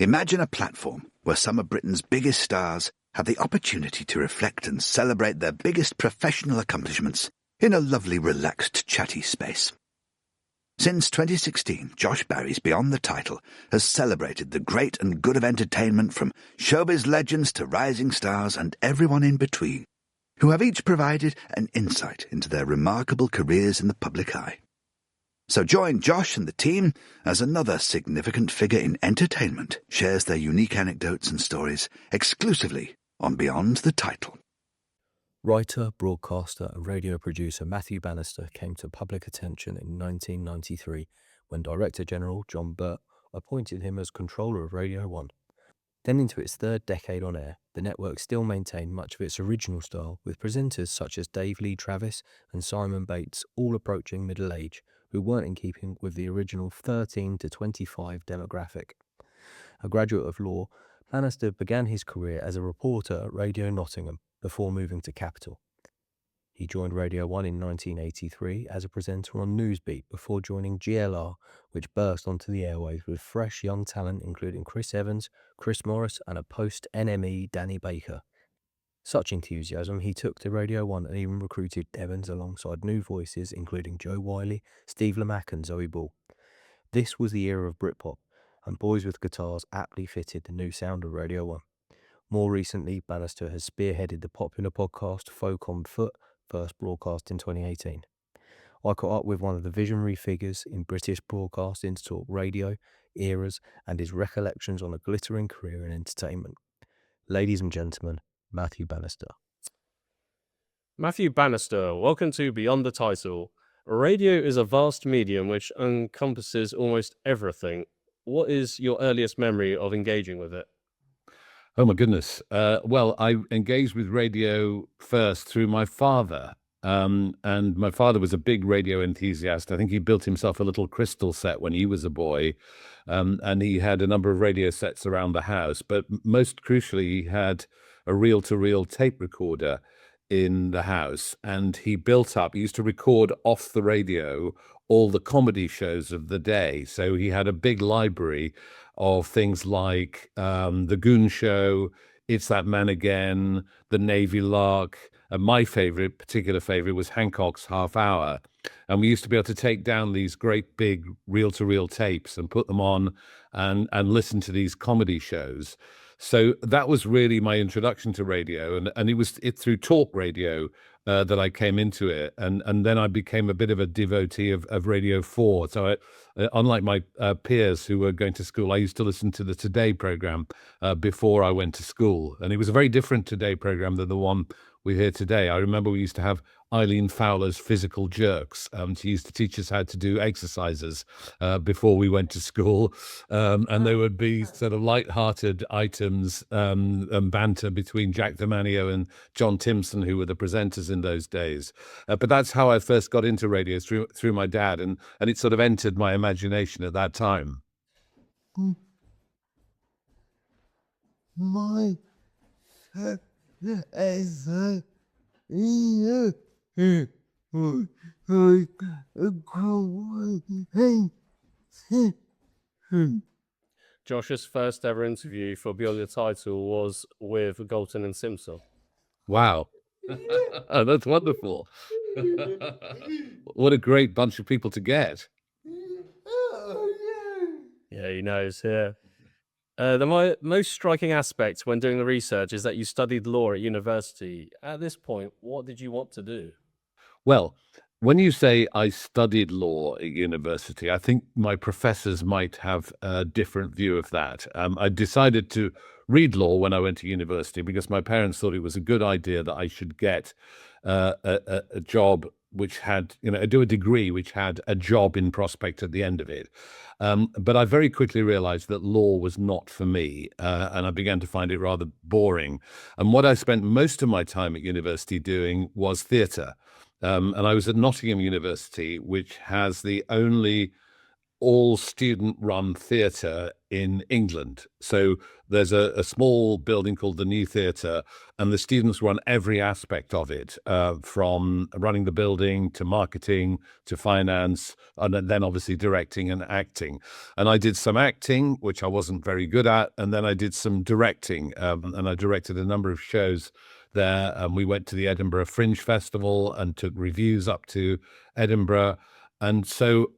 Imagine a platform where some of Britain's biggest stars have the opportunity to reflect and celebrate their biggest professional accomplishments in a lovely, relaxed, chatty space. Since 2016, Josh Barry's Beyond the Title has celebrated the great and good of entertainment from showbiz legends to rising stars and everyone in between, who have each provided an insight into their remarkable careers in the public eye. So join Josh and the team as another significant figure in entertainment shares their unique anecdotes and stories exclusively on Beyond the Title. Writer, broadcaster and radio producer Matthew Bannister came to public attention in 1993 when Director General John Birt appointed him as controller of Radio 1. Then into its third decade on air, the network still maintained much of its original style, with presenters such as Dave Lee Travis and Simon Bates all approaching middle age, who weren't in keeping with the original 13 to 25 demographic. A graduate of law, Bannister began his career as a reporter at Radio Nottingham before moving to Capital. He joined Radio 1 in 1983 as a presenter on Newsbeat before joining GLR, which burst onto the airwaves with fresh young talent including Chris Evans, Chris Morris and a post-NME Danny Baker. Such enthusiasm he took to Radio 1 and even recruited Evans alongside new voices including Jo Whiley, Steve Lamacq and Zoe Ball. This was the era of Britpop, and boys with guitars aptly fitted the new sound of Radio 1. More recently, Bannister has spearheaded the popular podcast Folk on Foot, first broadcast in 2018. I caught up with one of the visionary figures in British broadcasting to talk radio, eras, and his recollections on a glittering career in entertainment. Ladies and gentlemen, Matthew Bannister. Matthew Bannister, welcome to Beyond the Title. Radio is a vast medium which encompasses almost everything. What is your earliest memory of engaging with it? Oh, my goodness. Well, I engaged with radio first through my father. And my father was a big radio enthusiast. I think he built himself a little crystal set when he was a boy. And he had a number of radio sets around the house. But most crucially, he had a reel-to-reel tape recorder in the house. And he used to record off the radio all the comedy shows of the day. So he had a big library of things like The Goon Show, It's That Man Again, The Navy Lark, and my particular favorite was Hancock's Half Hour. And we used to be able to take down these great big reel-to-reel tapes and put them on and listen to these comedy shows. So that was really my introduction to radio, and it was through talk radio that I came into it, and then I became a bit of a devotee of Radio 4. So unlike my peers who were going to school, I used to listen to the Today program before I went to school, and it was a very different Today program than the one we hear today. I remember we used to have Eileen Fowler's Physical Jerks. She used to teach us how to do exercises before we went to school. And there would be sort of light-hearted items and banter between Jack DeManio and John Timpson, who were the presenters in those days. But that's how I first got into radio, through my dad. And it sort of entered my imagination at that time. My Josh's first ever interview for Beyond the Title was with Galton and Simpson. Wow. Oh, that's wonderful. What a great bunch of people to get. Yeah, he knows, yeah. The most striking aspect when doing the research is that you studied law at university. At this point, what did you want to do? Well, when you say I studied law at university, I think my professors might have a different view of that. I decided to read law when I went to university because my parents thought it was a good idea that I should get a job which had, do a degree which had a job in prospect at the end of it. But I very quickly realized that law was not for me, and I began to find it rather boring. And what I spent most of my time at university doing was theatre. And I was at Nottingham University, which has the only all student-run theatre in England. So there's a small building called the New Theatre, and the students run every aspect of it, from running the building to marketing to finance, and then obviously directing and acting. And I did some acting, which I wasn't very good at, and then I did some directing, and I directed a number of shows there. We went to the Edinburgh Fringe Festival and took reviews up to Edinburgh. And so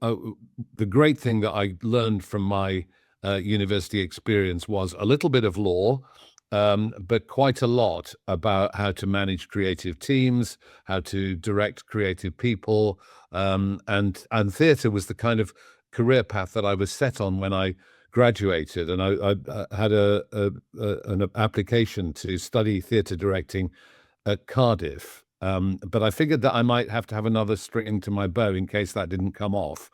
the great thing that I learned from my university experience was a little bit of law, but quite a lot about how to manage creative teams, how to direct creative people, and theatre was the kind of career path that I was set on when I graduated. And I had an application to study theatre directing at Cardiff. But I figured that I might have to have another string to my bow in case that didn't come off.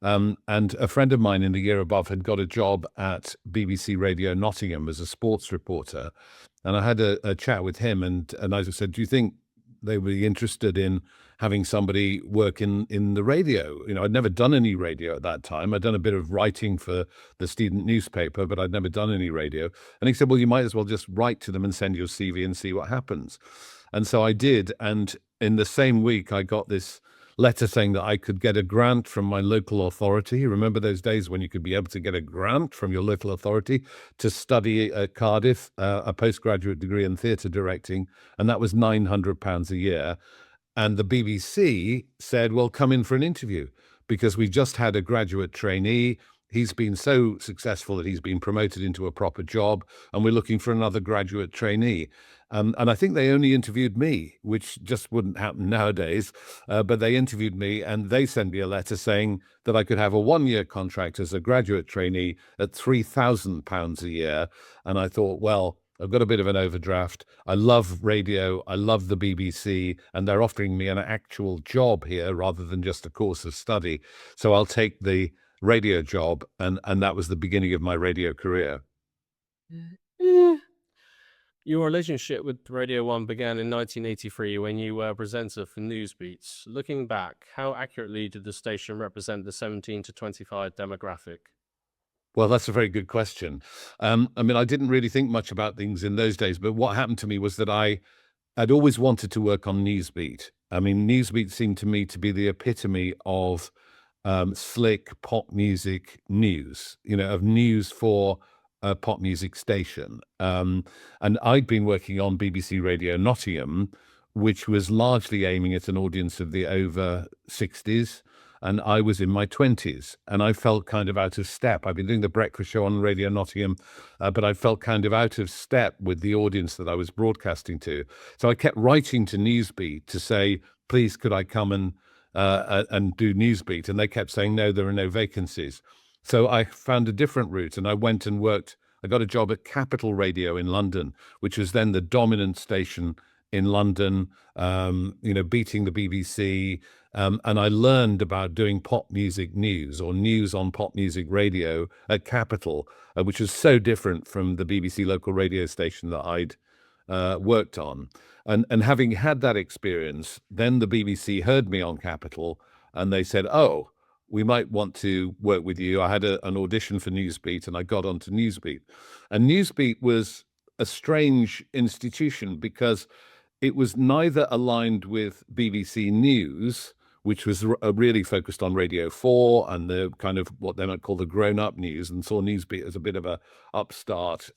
And a friend of mine in the year above had got a job at BBC Radio Nottingham as a sports reporter. And I had a chat with him, and I said, do you think they would be interested in having somebody work in the radio? You know, I'd never done any radio at that time. I'd done a bit of writing for the student newspaper, but I'd never done any radio. And he said, well, you might as well just write to them and send your CV and see what happens. And so I did. And in the same week, I got this letter saying that I could get a grant from my local authority. Remember those days when you could be able to get a grant from your local authority to study at Cardiff, a postgraduate degree in theatre directing. And that was £900 a year. And the BBC said, well, come in for an interview, because we just had a graduate trainee. He's been so successful that he's been promoted into a proper job, and we're looking for another graduate trainee. And I think they only interviewed me, which just wouldn't happen nowadays. But they interviewed me, and they sent me a letter saying that I could have a 1-year contract as a graduate trainee at £3,000 a year. And I thought, well, I've got a bit of an overdraft. I love radio. I love the BBC, and they're offering me an actual job here rather than just a course of study. So I'll take the radio job, and that was the beginning of my radio career. Your relationship with Radio 1 began in 1983 when you were a presenter for Newsbeat. Looking back, how accurately did the station represent the 17 to 25 demographic? Well, that's a very good question. I mean, I didn't really think much about things in those days, but what happened to me was that I'd always wanted to work on Newsbeat. I mean, Newsbeat seemed to me to be the epitome of slick pop music news, you know, of news for a pop music station. And I'd been working on BBC Radio Nottingham, which was largely aiming at an audience of the over 60s. And I was in my 20s, and I felt kind of out of step. I've been doing the breakfast show on Radio Nottingham, but I felt kind of out of step with the audience that I was broadcasting to. So I kept writing to Newsbeat to say, please, could I come and do Newsbeat? And they kept saying, no, there are no vacancies. So I found a different route, and I went and worked. I got a job at Capital Radio in London, which was then the dominant station in London, beating the BBC. And I learned about doing pop music news, or news on pop music radio at Capital, which was so different from the BBC local radio station that I'd worked on. And having had that experience, then the BBC heard me on Capital, and they said, oh, we might want to work with you. I had an audition for Newsbeat, and I got onto Newsbeat. And Newsbeat was a strange institution because it was neither aligned with BBC News, which was really focused on Radio 4 and the kind of what they might call the grown-up news, and saw Newsbeat as a bit of a upstart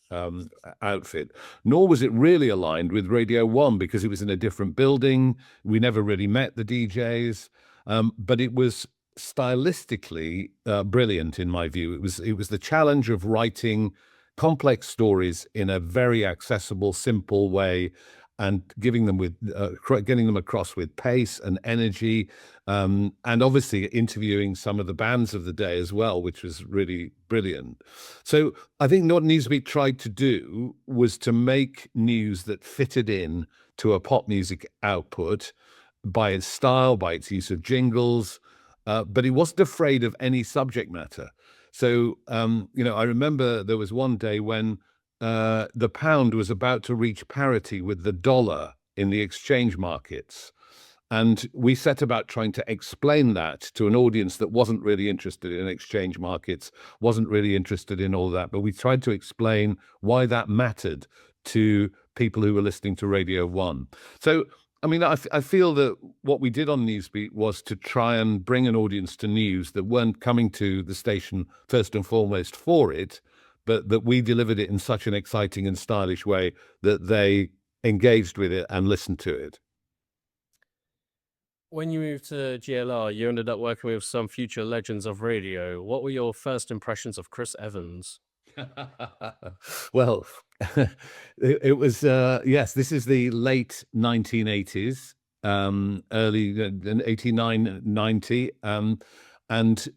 outfit, nor was it really aligned with Radio 1 because it was in a different building. We never really met the DJs, but it was stylistically brilliant in my view. It was the challenge of writing complex stories in a very accessible, simple way, and getting them across with pace and energy, and obviously interviewing some of the bands of the day as well, which was really brilliant. So I think what Newsbeat tried to do was to make news that fitted in to a pop music output by its style, by its use of jingles, but it wasn't afraid of any subject matter. So, I remember there was one day when the pound was about to reach parity with the dollar in the exchange markets. And we set about trying to explain that to an audience that wasn't really interested in exchange markets, wasn't really interested in all that. But we tried to explain why that mattered to people who were listening to Radio 1. So, I mean, I feel that what we did on Newsbeat was to try and bring an audience to news that weren't coming to the station first and foremost for it, but that we delivered it in such an exciting and stylish way that they engaged with it and listened to it. When you moved to GLR, you ended up working with some future legends of radio. What were your first impressions of Chris Evans? Well, it was, yes, this is the late 1980s, early 89, 90. And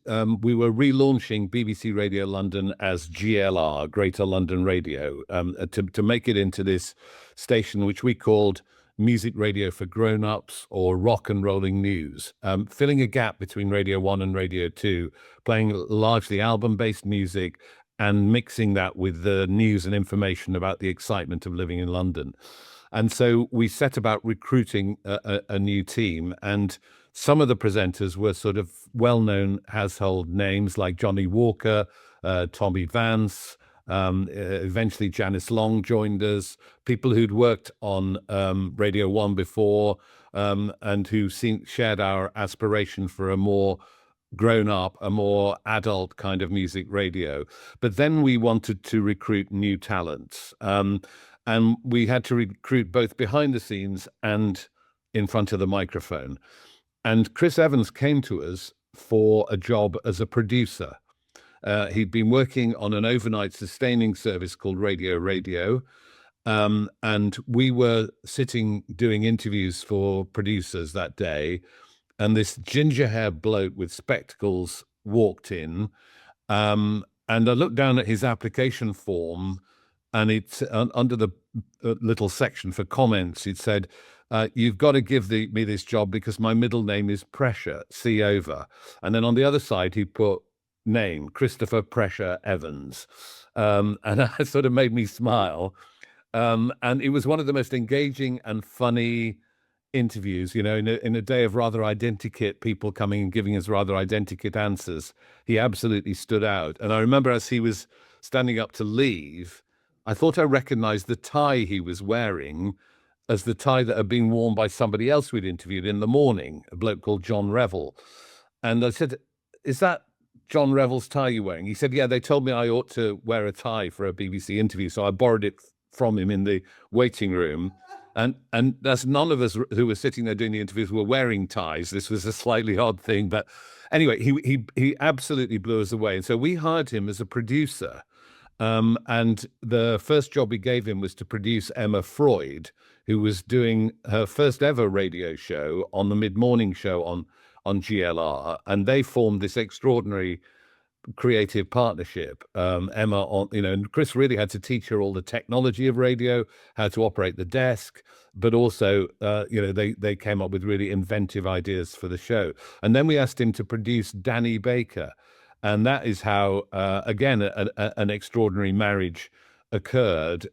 we were relaunching BBC Radio London as GLR, Greater London Radio, to make it into this station which we called Music Radio for Grown-Ups or Rock and Rolling News, filling a gap between Radio 1 and Radio 2, playing largely album-based music and mixing that with the news and information about the excitement of living in London. And so we set about recruiting a new team, and some of the presenters were sort of well-known household names like Johnny Walker, Tommy Vance, eventually Janice Long joined us, people who'd worked on Radio 1 before, and who shared our aspiration for a more grown-up, a more adult kind of music radio. But then we wanted to recruit new talents, and we had to recruit both behind the scenes and in front of the microphone. And Chris Evans came to us for a job as a producer. He'd been working on an overnight sustaining service called Radio, and we were sitting doing interviews for producers that day, and this ginger-haired bloke with spectacles walked in, and I looked down at his application form, and it's under the little section for comments, it said, you've got to give me this job because my middle name is Pressure, C over. And then on the other side, he put name, Christopher Pressure Evans. And that sort of made me smile. And it was one of the most engaging and funny interviews, you know, in a day of rather identikit people coming and giving us rather identikit answers. He absolutely stood out. And I remember as he was standing up to leave, I thought I recognized the tie he was wearing as the tie that had been worn by somebody else we'd interviewed in the morning, a bloke called John Revel. And I said, is that John Revel's tie you're wearing? He said, yeah, they told me I ought to wear a tie for a BBC interview. So I borrowed it from him in the waiting room. And that's none of us who were sitting there doing the interviews were wearing ties. This was a slightly odd thing. But anyway, he absolutely blew us away. And so we hired him as a producer. And the first job we gave him was to produce Emma Freud, who was doing her first ever radio show on the mid-morning show on GLR. And they formed this extraordinary creative partnership. Emma, and Chris really had to teach her all the technology of radio, how to operate the desk, but also, they came up with really inventive ideas for the show. And then we asked him to produce Danny Baker. And that is how, again, an extraordinary marriage occurred,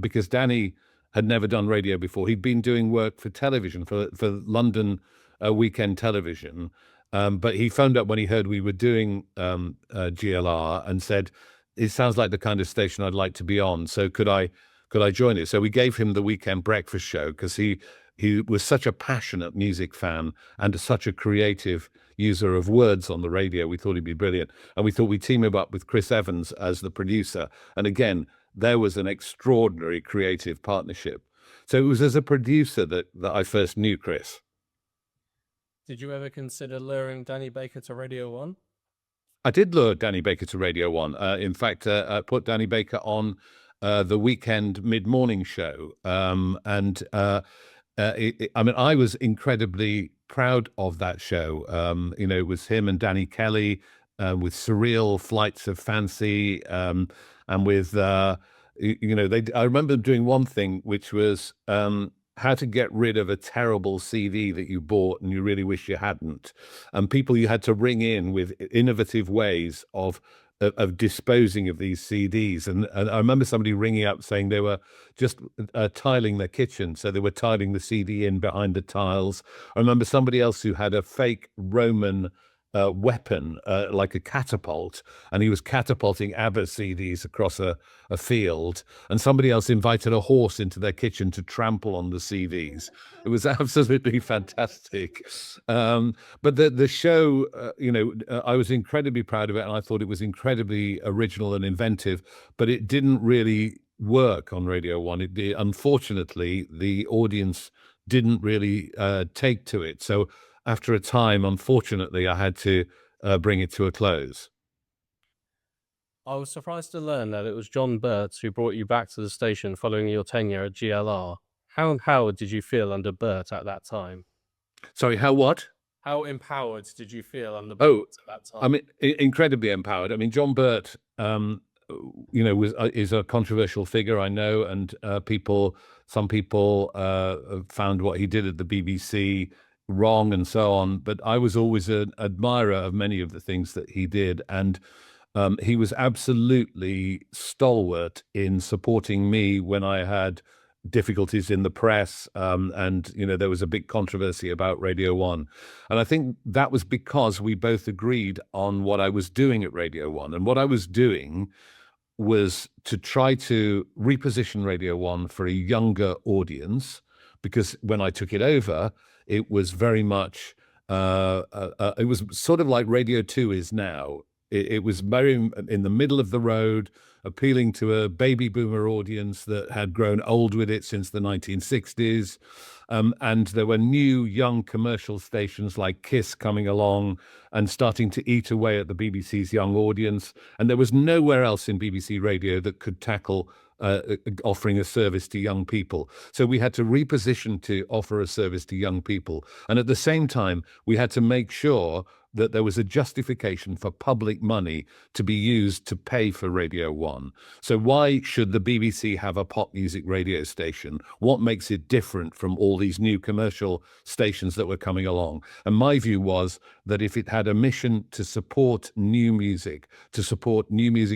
because Danny had never done radio before. He'd been doing work for television, for London weekend television. But he phoned up when he heard we were doing GLR and said, it sounds like the kind of station I'd like to be on. So could I join it? So we gave him the weekend breakfast show because he was such a passionate music fan and such a creative user of words on the radio. We thought he'd be brilliant. And we thought we'd team him up with Chris Evans as the producer. And again, there was an extraordinary creative partnership. So it was as a producer that I first knew Chris. Did you ever consider luring Danny Baker to Radio 1? I did lure Danny Baker to Radio 1. In fact, I put Danny Baker on the weekend mid-morning show. I was incredibly proud of that show. It was him and Danny Kelly with Surreal, Flights of Fancy, and with, I remember doing one thing, which was how to get rid of a terrible CD that you bought and you really wish you hadn't. And people you had to ring in with innovative ways of of disposing of these CDs. And I remember somebody ringing up saying they were just tiling their kitchen. So they were tiling the CD in behind the tiles. I remember somebody else who had a fake Roman weapon, like a catapult, and he was catapulting ABBA CDs across a field, and somebody else invited a horse into their kitchen to trample on the CDs. It was absolutely fantastic. But the show, I was incredibly proud of it, and I thought it was incredibly original and inventive, but it didn't really work on Radio 1. Unfortunately, the audience didn't really take to it. So after a time, unfortunately, I had to bring it to a close. I was surprised to learn that it was John Birt who brought you back to the station following your tenure at GLR. How empowered did you feel under Birt at that time? Sorry, how what? How empowered did you feel under Oh, Birt at that time? I mean, incredibly empowered. I mean, John Birt, is a controversial figure, I know, and some people found what he did at the BBC wrong and so on. But I was always an admirer of many of the things that he did, and he was absolutely stalwart in supporting me when I had difficulties in the press, and there was a big controversy about Radio 1, and I think that was because we both agreed on what I was doing at Radio 1, and what I was doing was to try to reposition Radio 1 for a younger audience, because when I took it over, it was very much it was sort of like Radio 2 is now. It was very in the middle of the road, appealing to a baby boomer audience that had grown old with it since the 1960s. And there were new young commercial stations like Kiss coming along and starting to eat away at the BBC's young audience. And there was nowhere else in BBC Radio that could tackle offering a service to young people. So we had to reposition to offer a service to young people. And at the same time, we had to make sure that there was a justification for public money to be used to pay for Radio 1. So why should the BBC have a pop music radio station? What makes it different from all these new commercial stations that were coming along? And my view was that if it had a mission to support new music,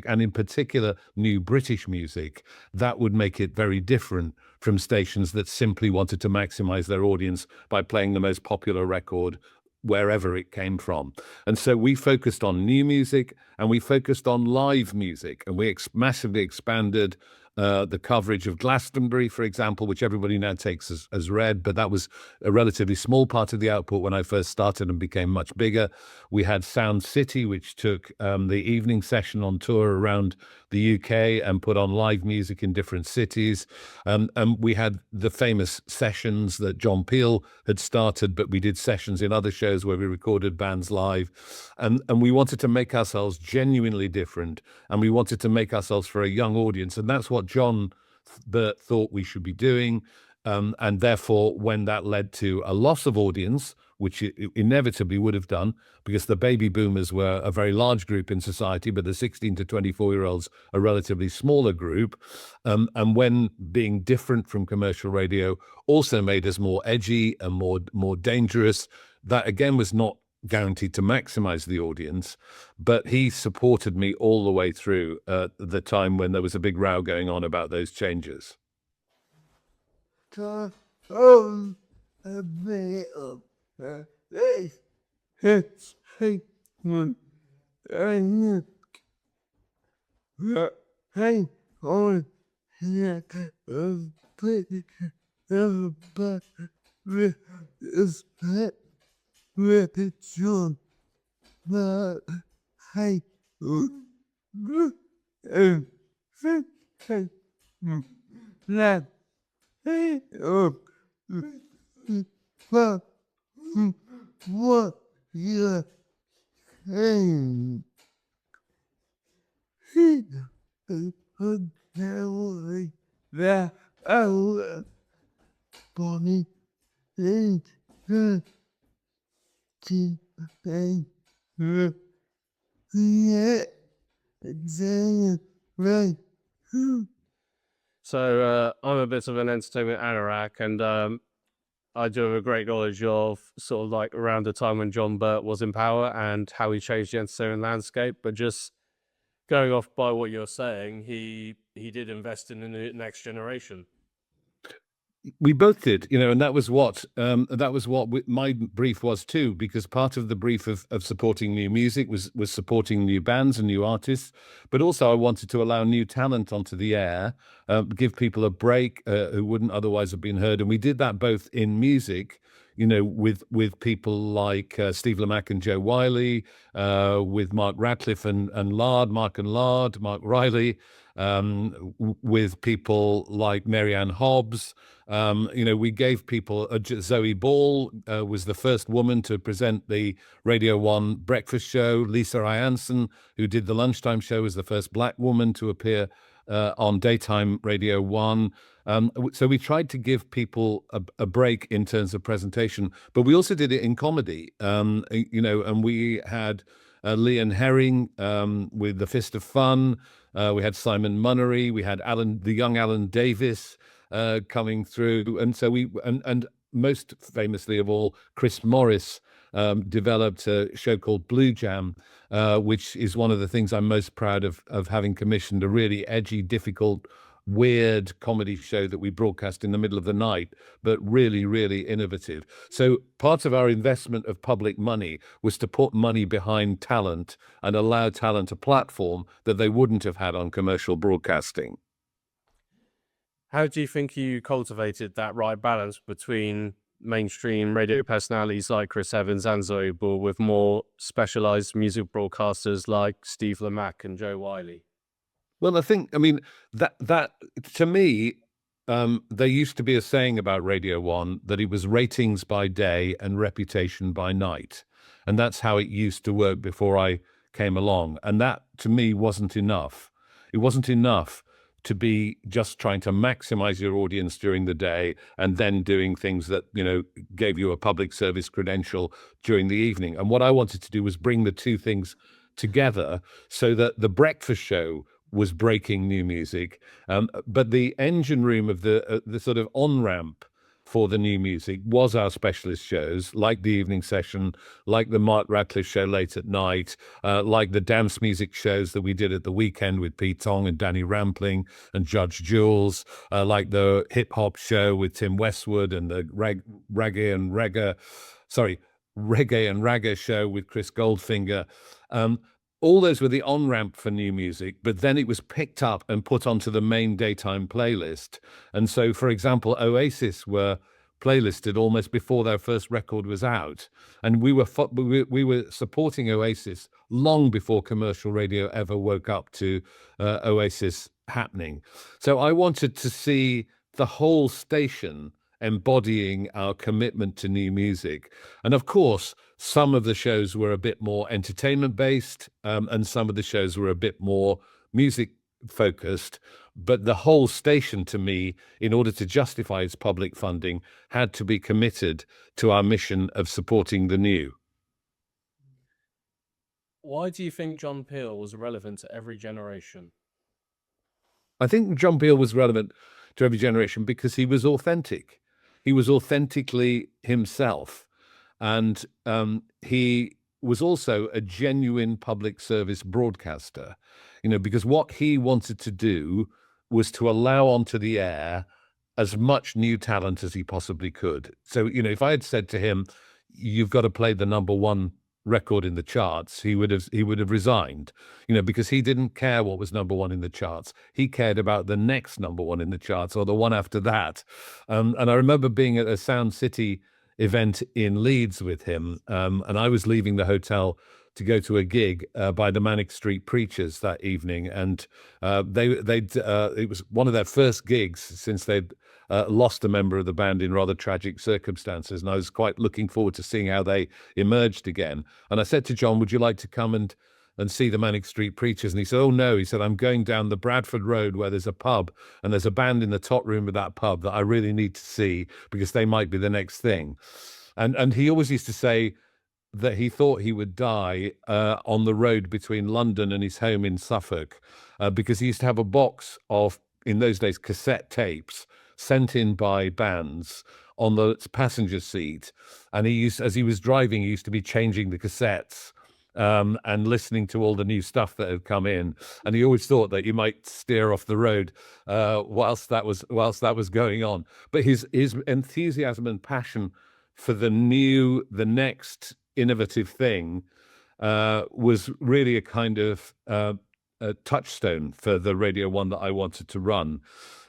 and in particular new British music, that would make it very different from stations that simply wanted to maximize their audience by playing the most popular record wherever it came from. And so we focused on new music, and we focused on live music, and we massively expanded the coverage of Glastonbury, for example, which everybody now takes as read, but that was a relatively small part of the output when I first started and became much bigger. We had Sound City, which took the evening session on tour around the UK and put on live music in different cities. And we had the famous sessions that John Peel had started, but we did sessions in other shows where we recorded bands live. And we wanted to make ourselves genuinely different, and we wanted to make ourselves for a young audience. And that's what John Birt thought we should be doing. And therefore, when that led to a loss of audience, which it inevitably would have done, because the baby boomers were a very large group in society, but the 16 to 24-year-olds, a relatively smaller group. And when being different from commercial radio also made us more edgy and more dangerous, that again was not guaranteed to maximize the audience, but he supported me all the way through the time when there was a big row going on about those changes. So I'm a bit of an entertainment anorak, and I do have a great knowledge of sort of like around the time when John Birt was in power and how he changed the entertainment landscape. But just Going off by what you're saying, he did invest in the next generation. We both did, and that was what my brief was too, because part of the brief of supporting new music was supporting new bands and new artists, but also I wanted to allow new talent onto the air, give people a break who wouldn't otherwise have been heard, and we did that both in music, with people like Steve Lamacq and Jo Whiley, with Mark Radcliffe and Mark Riley, with people like Marianne Hobbs. We gave people Zoe Ball was the first woman to present the Radio 1 breakfast show. Lisa Ianson, who did the lunchtime show, was the first black woman to appear on daytime Radio 1. So we tried to give people a break in terms of presentation, but we also did it in comedy, and we had Leon Herring with The Fist of Fun. We had Simon Munnery. We had the young Alan Davis coming through. And so and most famously of all, Chris Morris developed a show called Blue Jam, which is one of the things I'm most proud of having commissioned, a really edgy, difficult, weird comedy show that we broadcast in the middle of the night, but really, really innovative. So part of our investment of public money was to put money behind talent and allow talent a platform that they wouldn't have had on commercial broadcasting. How do you think you cultivated that right balance between mainstream radio personalities like Chris Evans and Zoe Ball with more specialized music broadcasters like Steve Lamacq and Jo Whiley? Well, that to me, there used to be a saying about Radio 1 that it was ratings by day and reputation by night. And that's how it used to work before I came along. And that, to me, wasn't enough. It wasn't enough to be just trying to maximize your audience during the day and then doing things that, gave you a public service credential during the evening. And what I wanted to do was bring the two things together so that the breakfast show was breaking new music, but the engine room of the sort of on-ramp for the new music was our specialist shows, like the evening session, like the Mark Radcliffe show late at night, like the dance music shows that we did at the weekend with Pete Tong and Danny Rampling and Judge Jules, like the hip-hop show with Tim Westwood and the reggae and ragga show with Chris Goldfinger. All those were the on-ramp for new music, but then it was picked up and put onto the main daytime playlist. And so, for example, Oasis were playlisted almost before their first record was out. And we were supporting Oasis long before commercial radio ever woke up to Oasis happening. So I wanted to see the whole station embodying our commitment to new music. And of course, some of the shows were a bit more entertainment based, and some of the shows were a bit more music focused. But the whole station, to me, in order to justify its public funding, had to be committed to our mission of supporting the new. Why do you think John Peel was relevant to every generation? I think John Peel was relevant to every generation because he was authentic. He was authentically himself. And he was also a genuine public service broadcaster, because what he wanted to do was to allow onto the air as much new talent as he possibly could. So, if I had said to him, you've got to play the number one record in the charts, he would have resigned, because he didn't care what was number one in the charts. He cared about the next number one in the charts or the one after that. And I remember being at a Sound City event in Leeds with him, and I was leaving the hotel to go to a gig by the Manic Street Preachers that evening, and it was one of their first gigs since they'd lost a member of the band in rather tragic circumstances, and I was quite looking forward to seeing how they emerged again. And I said to John, would you like to come and see the Manic Street Preachers? And he said, oh no, he said, I'm going down the Bradford Road where there's a pub and there's a band in the top room of that pub that I really need to see because they might be the next thing. And he always used to say that he thought he would die on the road between London and his home in Suffolk because he used to have a box of, in those days, cassette tapes sent in by bands on the passenger seat. And as he was driving, he used to be changing the cassettes and listening to all the new stuff that had come in. And he always thought that you might steer off the road whilst that was going on. But his enthusiasm and passion for the next innovative thing was really a kind of a touchstone for the Radio 1 that I wanted to run.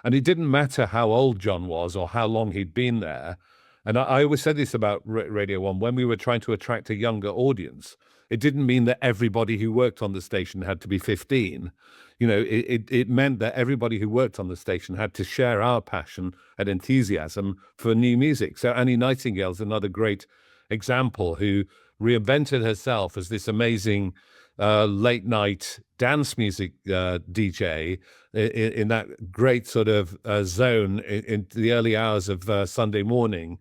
And it didn't matter how old John was or how long he'd been there. And I always said this about Radio 1, when we were trying to attract a younger audience, it didn't mean that everybody who worked on the station had to be 15. You know, it meant that everybody who worked on the station had to share our passion and enthusiasm for new music. So Annie Nightingale's another great example, who reinvented herself as this amazing late night dance music DJ in that great sort of zone in the early hours of Sunday morning,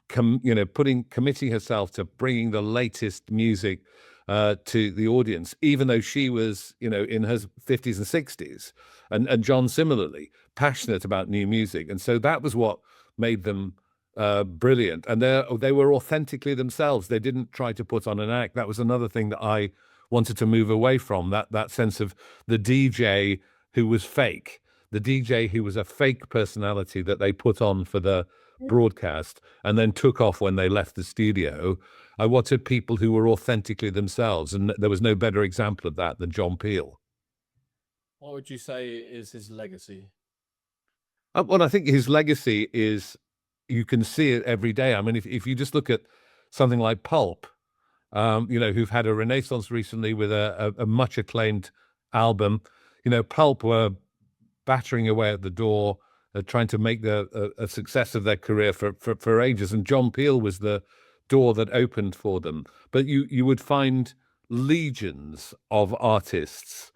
committing herself to bringing the latest music to the audience, even though she was, in her 50s and 60s, and John similarly passionate about new music. And so that was what made them brilliant. And they were authentically themselves. They didn't try to put on an act. That was another thing that I wanted to move away from, that sense of the DJ who was fake, the DJ who was a fake personality that they put on for the broadcast and then took off when they left the studio. I wanted people who were authentically themselves, and there was no better example of that than John Peel. What would you say is his legacy? Well, I think his legacy is, you can see it every day. I mean, if you just look at something like Pulp, who've had a renaissance recently with a much acclaimed album. Pulp were battering away at the door, trying to make a success of their career for ages. And John Peel was the door that opened for them. But you would find legions of artists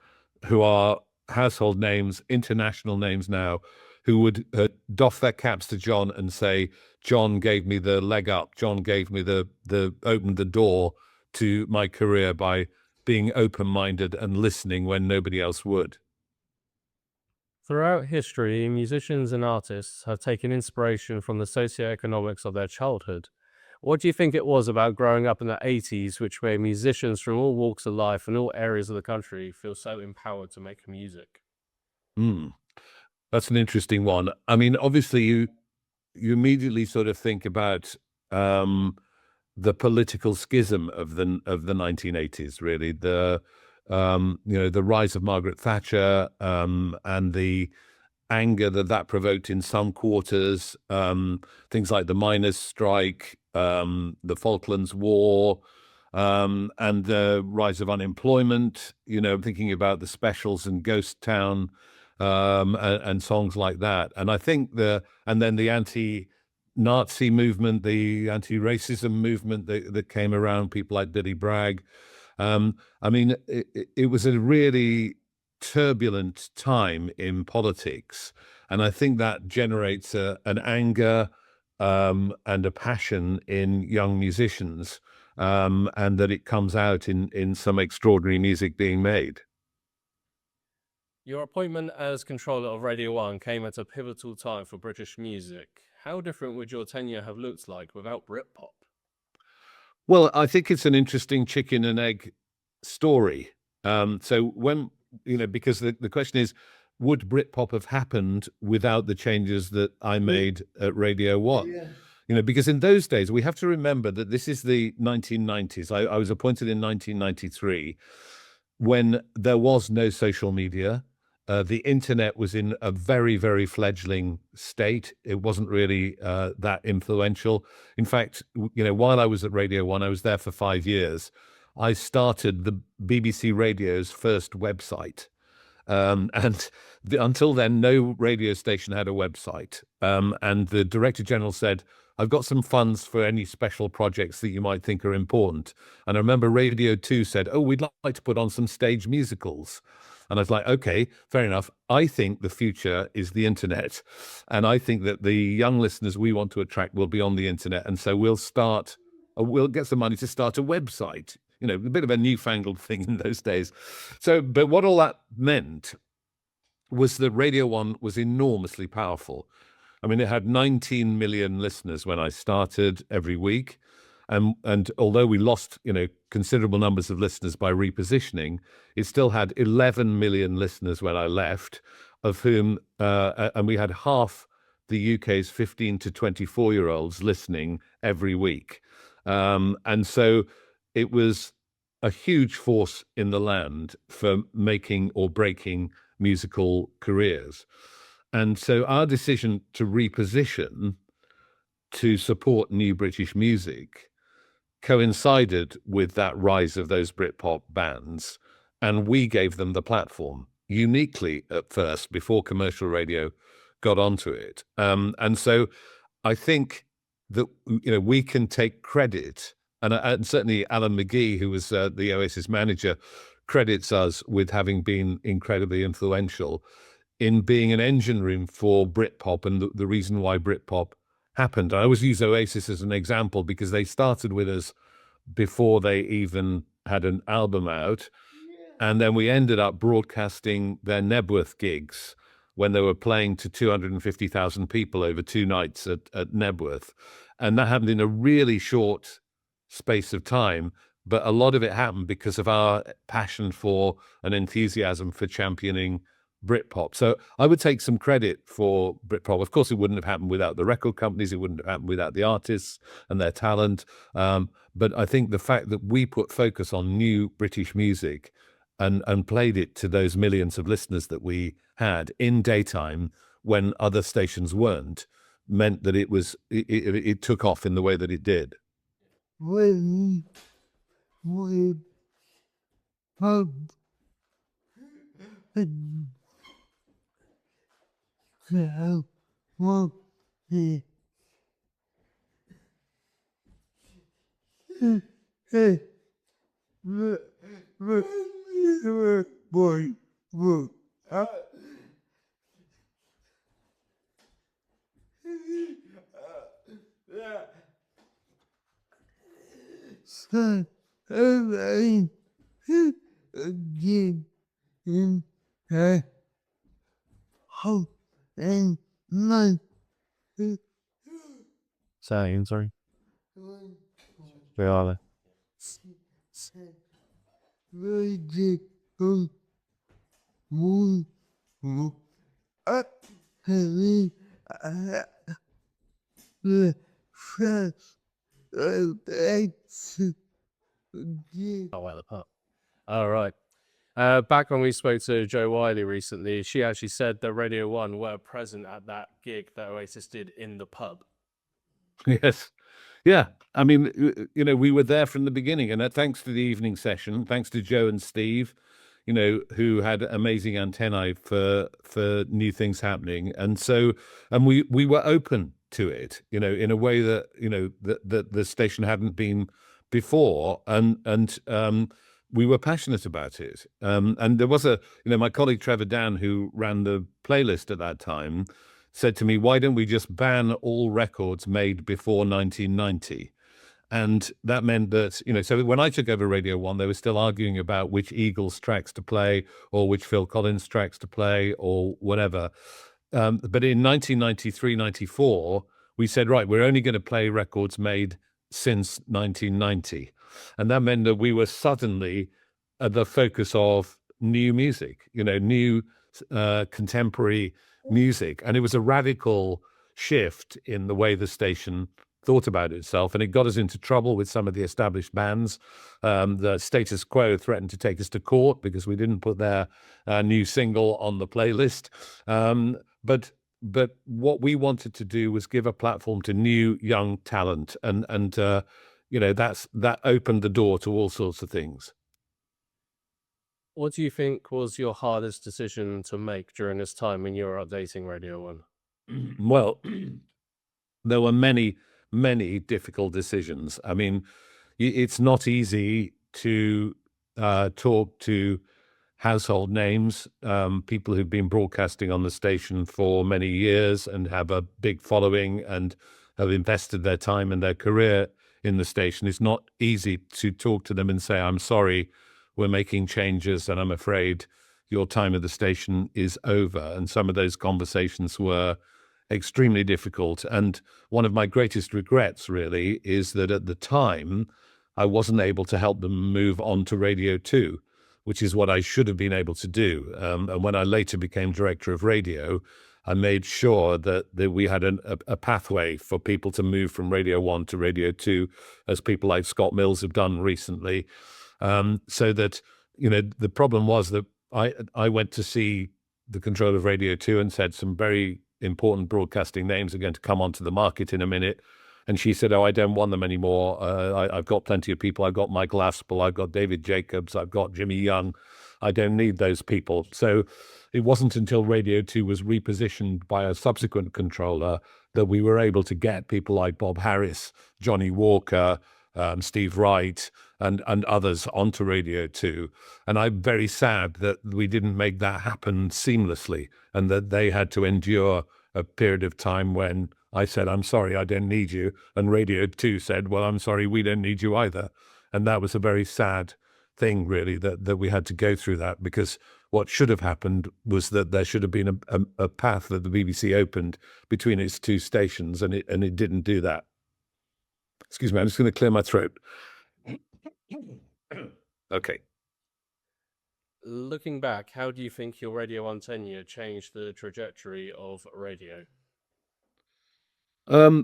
who are household names, international names now, who would doff their caps to John and say, John gave me the leg up. John gave me opened the door to my career by being open-minded and listening when nobody else would. Throughout history, musicians and artists have taken inspiration from the socioeconomics of their childhood. What do you think it was about growing up in the 80s which made musicians from all walks of life and all areas of the country feel so empowered to make music? That's an interesting one. I mean, obviously, you immediately sort of think about the political schism of the 1980s. Really, the rise of Margaret Thatcher and the anger that provoked in some quarters, things like the miners' strike, the Falklands War, and the rise of unemployment. Thinking about the Specials and Ghost Town. And songs like that. And I think and then the anti-Nazi movement, the anti-racism movement that came around, people like Billy Bragg. I mean, it was a really turbulent time in politics. And I think that generates an anger and a passion in young musicians, and that it comes out in some extraordinary music being made. Your appointment as controller of Radio 1 came at a pivotal time for British music. How different would your tenure have looked like without Britpop? Well, I think it's an interesting chicken and egg story. So when, because the question is, would Britpop have happened without the changes that I made at Radio 1? Yeah. Because in those days, we have to remember that this is the 1990s. I was appointed in 1993 when there was no social media. The internet was in a very, very fledgling state. It wasn't really that influential. In fact, while I was at Radio 1, I was there for 5 years. I started the BBC Radio's first website. Until then, no radio station had a website. And the Director General said, I've got some funds for any special projects that you might think are important. And I remember Radio 2 said, we'd like to put on some stage musicals. And I was like, okay, fair enough. I think the future is the internet. And I think that the young listeners we want to attract will be on the internet. And so we'll get some money to start a website, a bit of a newfangled thing in those days. But what all that meant was that Radio 1 was enormously powerful. I mean, it had 19 million listeners when I started every week. And although we lost, considerable numbers of listeners by repositioning, it still had 11 million listeners when I left, of whom, and we had half the UK's 15 to 24-year-olds listening every week. And so it was a huge force in the land for making or breaking musical careers. And so our decision to reposition to support new British music coincided with that rise of those Britpop bands, and we gave them the platform uniquely at first before commercial radio got onto it. And so I think that we can take credit, and certainly Alan McGee, who was the Oasis manager, credits us with having been incredibly influential in being an engine room for Britpop and the reason why Britpop happened. I always use Oasis as an example because they started with us before they even had an album out. And then we ended up broadcasting their Nebworth gigs when they were playing to 250,000 people over 2 nights at Nebworth. And that happened in a really short space of time. But a lot of it happened because of our passion for and enthusiasm for championing Britpop. So I would take some credit for Britpop. Of course, it wouldn't have happened without the record companies. It wouldn't have happened without the artists and their talent. But I think the fact that we put focus on new British music and played it to those millions of listeners that we had in daytime when other stations weren't, meant that it took off in the way that it did. Saying, sorry. Where are the pup. All right. Back when we spoke to Jo Whiley recently, she actually said that Radio 1 were present at that gig that Oasis did in the pub. Yes. Yeah. I mean, we were there from the beginning, and thanks to the evening session, thanks to Joe and Steve, who had amazing antennae for new things happening. And so, and we were open to it, in a way that, that the station hadn't been before. And we were passionate about it. And there was my colleague Trevor Dan, who ran the playlist at that time, said to me, why don't we just ban all records made before 1990? And that meant that, so when I took over Radio 1, they were still arguing about which Eagles tracks to play or which Phil Collins tracks to play or whatever. But in 1993, 94, we said, right, we're only going to play records made since 1990. And that meant that we were suddenly at the focus of new music, new contemporary music. And it was a radical shift in the way the station thought about itself, and it got us into trouble with some of the established bands. The Status Quo threatened to take us to court because we didn't put their new single on the playlist. But what we wanted to do was give a platform to new young talent, and that opened the door to all sorts of things. What do you think was your hardest decision to make during this time when you were updating Radio 1? Well, there were many difficult decisions. I mean, it's not easy to talk to household names, people who've been broadcasting on the station for many years and have a big following and have invested their time and their career in the station. It's not easy to talk to them and say, I'm sorry, we're making changes and I'm afraid your time at the station is over. And some of those conversations were extremely difficult. And one of my greatest regrets, really, is that at the time, I wasn't able to help them move on to Radio 2, which is what I should have been able to do. And when I later became director of radio, I made sure that we had a pathway for people to move from Radio 1 to Radio 2, as people like Scott Mills have done recently. So that, the problem was that I went to see the controller of Radio 2 and said some very important broadcasting names are going to come onto the market in a minute. And she said, "Oh, I don't want them anymore. I've got plenty of people. I've got Michael Aspel, I've got David Jacobs, I've got Jimmy Young. I don't need those people." So it wasn't until Radio 2 was repositioned by a subsequent controller that we were able to get people like Bob Harris, Johnny Walker, Steve Wright, and others onto Radio 2. And I'm very sad that we didn't make that happen seamlessly, and that they had to endure a period of time when I said, "I'm sorry, I don't need you." And Radio 2 said, "Well, I'm sorry, we don't need you either." And that was a very sad thing, really, that we had to go through that, because what should have happened was that there should have been a path that the BBC opened between its two stations, and it didn't do that. Excuse me, I'm just going to clear my throat. Okay. Looking back, how do you think your Radio 1 tenure changed the trajectory of radio? I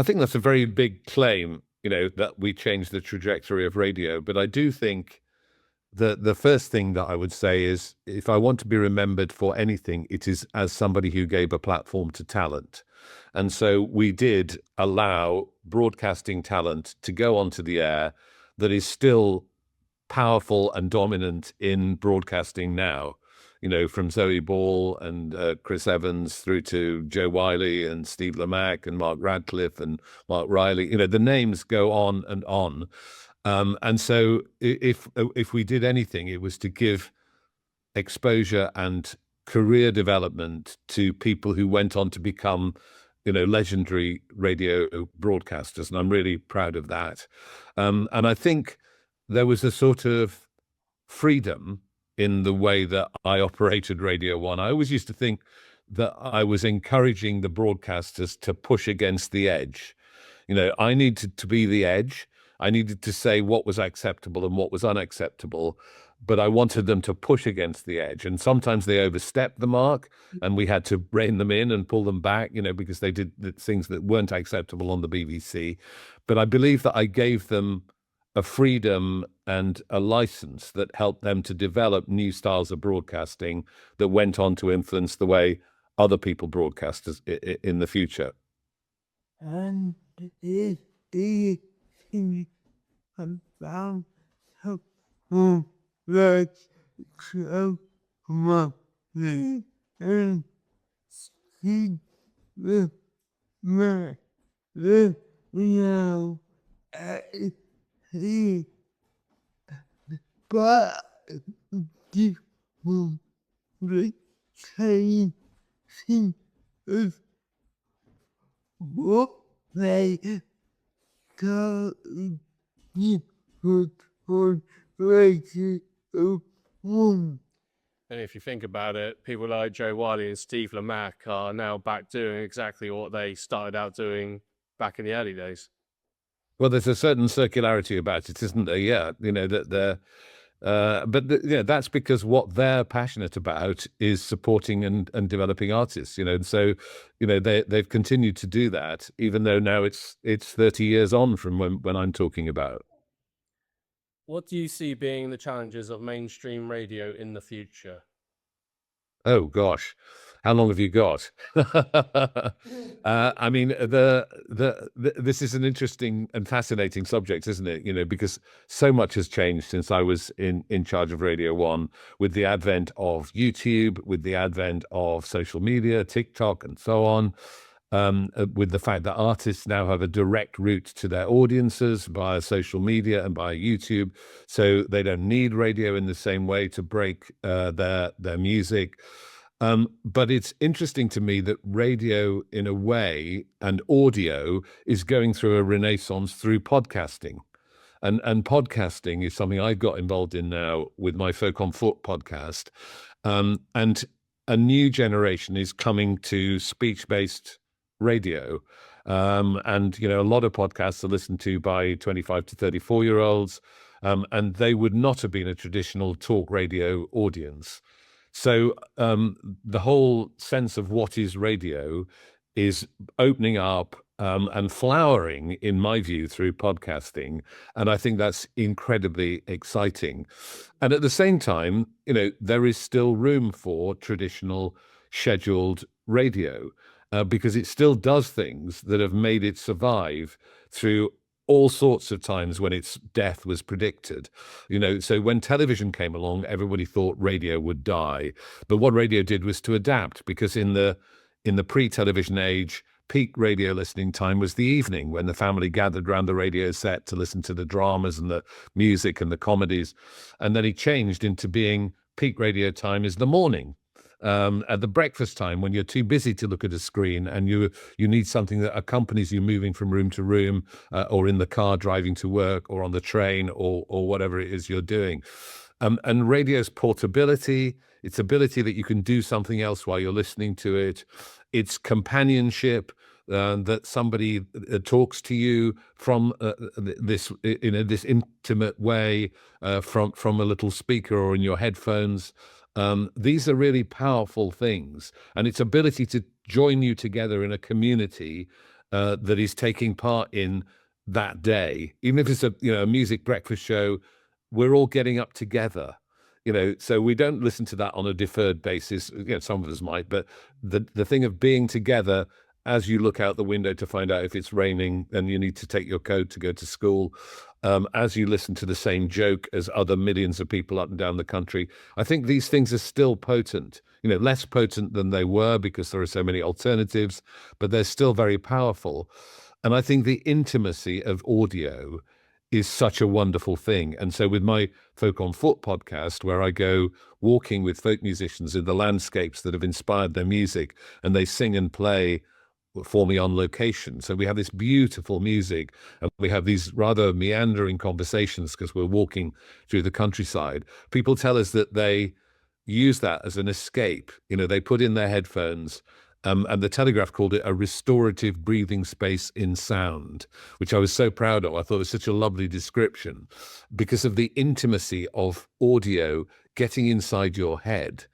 think that's a very big claim, that we changed the trajectory of radio. But I do think that the first thing that I would say is, if I want to be remembered for anything, it is as somebody who gave a platform to talent. And so we did allow broadcasting talent to go onto the air that is still powerful and dominant in broadcasting now. From Zoe Ball and Chris Evans through to Jo Whiley and Steve Lamacq and Mark Radcliffe and Mark Riley. The names go on and on. And so if we did anything, it was to give exposure and career development to people who went on to become, legendary radio broadcasters. And I'm really proud of that. And I think there was a sort of freedom in the way that I operated Radio 1. I always used to think that I was encouraging the broadcasters to push against the edge. I needed to be the edge. I needed to say what was acceptable and what was unacceptable, but I wanted them to push against the edge. And sometimes they overstepped the mark, and we had to rein them in and pull them back, because they did the things that weren't acceptable on the BBC. But I believe that I gave them a freedom and a license that helped them to develop new styles of broadcasting that went on to influence the way other people broadcast in the future. And about that show and see the man the now he but this will be saying is what they go And if you think about it, people like Jo Whiley and Steve Lamacq are now back doing exactly what they started out doing back in the early days. Well, there's a certain circularity about it, isn't there? Yeah, that they're, that's because what they're passionate about is supporting and developing artists. So they've continued to do that, even though now it's 30 years on from when I'm talking about. What do you see being the challenges of mainstream radio in the future? Oh gosh, how long have you got? I mean, this is an interesting and fascinating subject, isn't it? Because so much has changed since I was in charge of Radio 1, with the advent of YouTube, with the advent of social media, TikTok, and so on. With the fact that artists now have a direct route to their audiences via social media and via YouTube, so they don't need radio in the same way to break their music. But it's interesting to me that radio, in a way, and audio is going through a renaissance through podcasting. And podcasting is something I've got involved in now with my Folk on Foot podcast. And a new generation is coming to speech-based radio. And, you know, a lot of podcasts are listened to by 25 to 34-year-olds, and they would not have been a traditional talk radio audience. So the whole sense of what is radio is opening up and flowering, in my view, through podcasting. And I think that's incredibly exciting. And at the same time, you know, there is still room for traditional scheduled radio because it still does things that have made it survive through all sorts of times when its death was predicted. You know, so when television came along, everybody thought radio would die. But what radio did was to adapt, because in the pre-television age, peak radio listening time was the evening, when the family gathered around the radio set to listen to the dramas and the music and the comedies. And then it changed into being peak radio time is the morning. At the breakfast time, when you're too busy to look at a screen and you need something that accompanies you moving from room to room, or in the car driving to work, or on the train, or whatever it is you're doing. And radio's portability, its ability that you can do something else while you're listening to it, its companionship, that somebody talks to you from this intimate way, from a little speaker or in your headphones. These are really powerful things, and its ability to join you together in a community that is taking part in that day. Even if it's a music breakfast show, we're all getting up together. You know, so we don't listen to that on a deferred basis. You know, some of us might, but the thing of being together as you look out the window to find out if it's raining and you need to take your coat to go to school, as you listen to the same joke as other millions of people up and down the country. I think these things are still potent, you know, less potent than they were because there are so many alternatives, but they're still very powerful. And I think the intimacy of audio is such a wonderful thing. And so with my Folk on Foot podcast, where I go walking with folk musicians in the landscapes that have inspired their music, and they sing and play for me on location. So we have this beautiful music, and we have these rather meandering conversations because we're walking through the countryside. People tell us that they use that as an escape. You know, they put in their headphones, and the Telegraph called it a restorative breathing space in sound, which I was so proud of. I thought it was such a lovely description because of the intimacy of audio getting inside your head.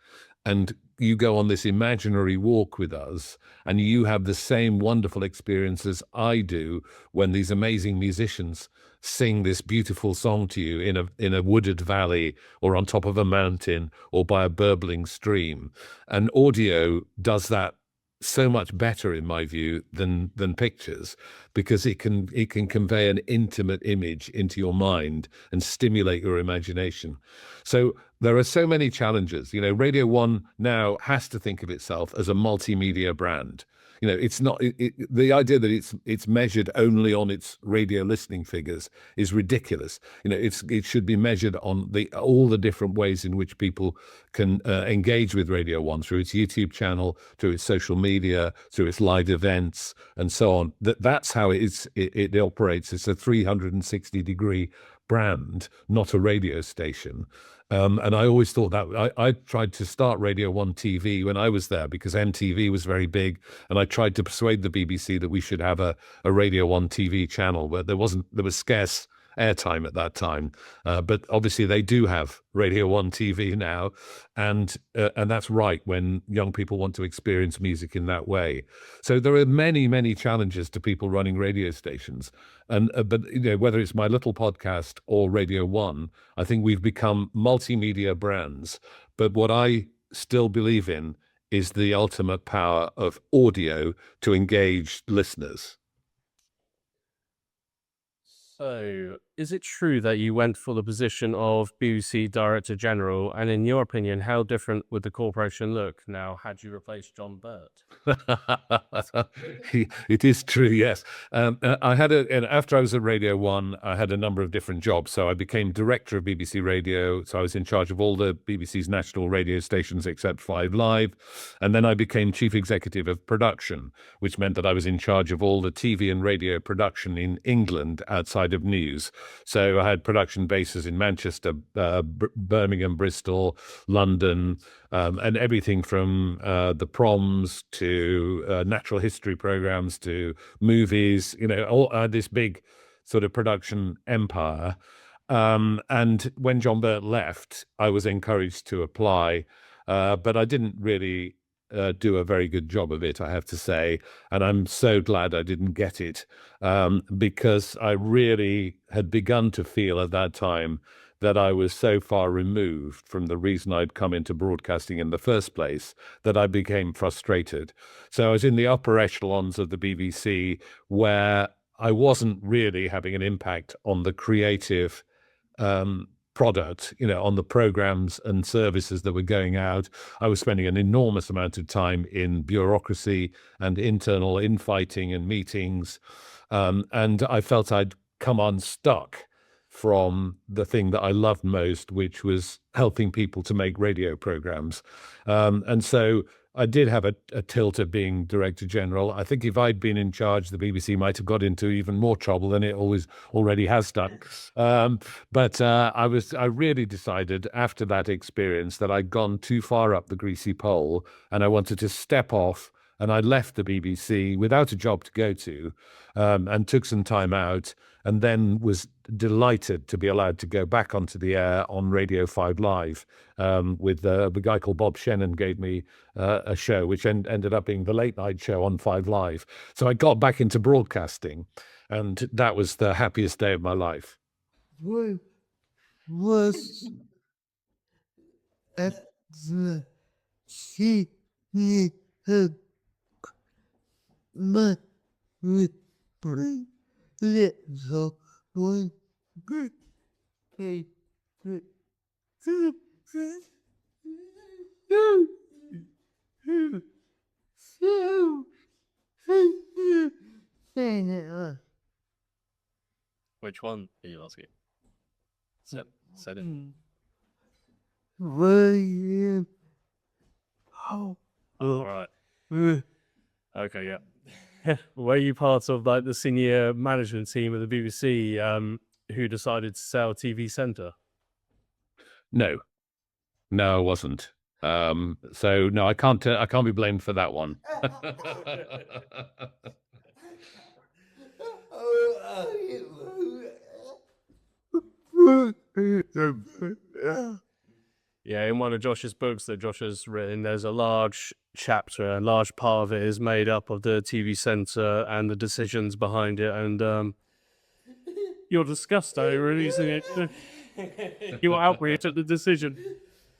And you go on this imaginary walk with us, and you have the same wonderful experience as I do when these amazing musicians sing this beautiful song to you in a wooded valley, or on top of a mountain, or by a burbling stream. And audio does that so much better, in my view, than pictures, because it can convey an intimate image into your mind and stimulate your imagination. So there are so many challenges. You know, Radio 1 now has to think of itself as a multimedia brand. You know, it's not the idea that it's measured only on its radio listening figures is ridiculous. You know, it should be measured on all the different ways in which people can engage with Radio 1 through its YouTube channel, through its social media, through its live events, and so on. That's how it operates. It's a 360-degree brand, not a radio station. And I always thought that I tried to start Radio 1 TV when I was there because MTV was very big, and I tried to persuade the BBC that we should have a Radio 1 TV channel, but there was scarce airtime at that time. But obviously they do have Radio 1 TV now, and that's right when young people want to experience music in that way. So there are many, many challenges to people running radio stations. And but you know, whether it's my little podcast or Radio 1, I think we've become multimedia brands. But what I still believe in is the ultimate power of audio to engage listeners. So, is it true that you went for the position of BBC Director General? And in your opinion, how different would the corporation look now had you replaced John Birt? It is true, yes. I had and after I was at Radio 1, I had a number of different jobs. So I became director of BBC Radio. So I was in charge of all the BBC's national radio stations except 5 Live. And then I became chief executive of production, which meant that I was in charge of all the TV and radio production in England outside of news. So I had production bases in Manchester, Birmingham, Bristol, London, and everything from the proms to natural history programs to movies, all this big sort of production empire. And when John Birt left, I was encouraged to apply, but I didn't really do a very good job of it, I have to say. And I'm so glad I didn't get it, because I really had begun to feel at that time that I was so far removed from the reason I'd come into broadcasting in the first place that I became frustrated. So I was in the upper echelons of the BBC, where I wasn't really having an impact on the creative product, on the programs and services that were going out. I was spending an enormous amount of time in bureaucracy and internal infighting and meetings. And I felt I'd come unstuck from the thing that I loved most, which was helping people to make radio programs. And so I did have a tilt of being Director General. I think if I'd been in charge, the BBC might have got into even more trouble than it already has done. But I really decided after that experience that I'd gone too far up the greasy pole, and I wanted to step off. And I left the BBC without a job to go to, and took some time out, and then was delighted to be allowed to go back onto the air on Radio 5 Live, with the guy called Bob Shannon gave me a show, which ended up being the late night show on 5 Live. So I got back into broadcasting, and that was the happiest day of my life. What was at the she had my bring little one good hey Which one are you asking? Said it. William. Oh, All right. Okay, yeah. Were you part of like the senior management team of the BBC who decided to sell TV Centre? No, I wasn't. So no, I can't be blamed for that one. Yeah, in one of Josh's books that Josh has written, there's a large chapter, a large part of it is made up of the TV Centre and the decisions behind it. And you're disgusted at releasing it. You were outraged at the decision.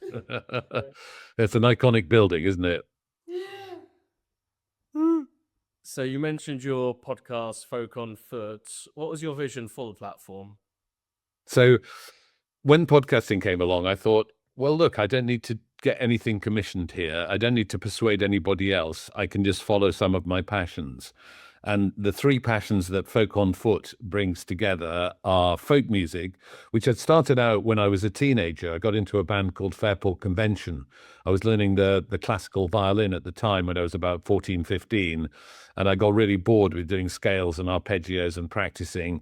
It's an iconic building, isn't it? So you mentioned your podcast, Folk on Foot. What was your vision for the platform? So when podcasting came along, I thought, well, look, I don't need to get anything commissioned here. I don't need to persuade anybody else. I can just follow some of my passions. And the three passions that Folk on Foot brings together are folk music, which had started out when I was a teenager. I got into a band called Fairport Convention. I was learning the classical violin at the time when I was about 14, 15. And I got really bored with doing scales and arpeggios and practicing.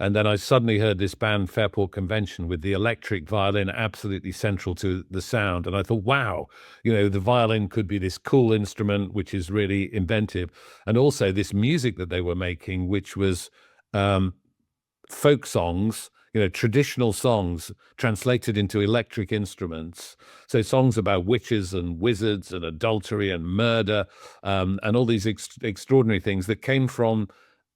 And then I suddenly heard this band, Fairport Convention, with the electric violin absolutely central to the sound. And I thought, wow, the violin could be this cool instrument, which is really inventive. And also this music that they were making, which was folk songs, traditional songs translated into electric instruments. So songs about witches and wizards and adultery and murder, and all these extraordinary things that came from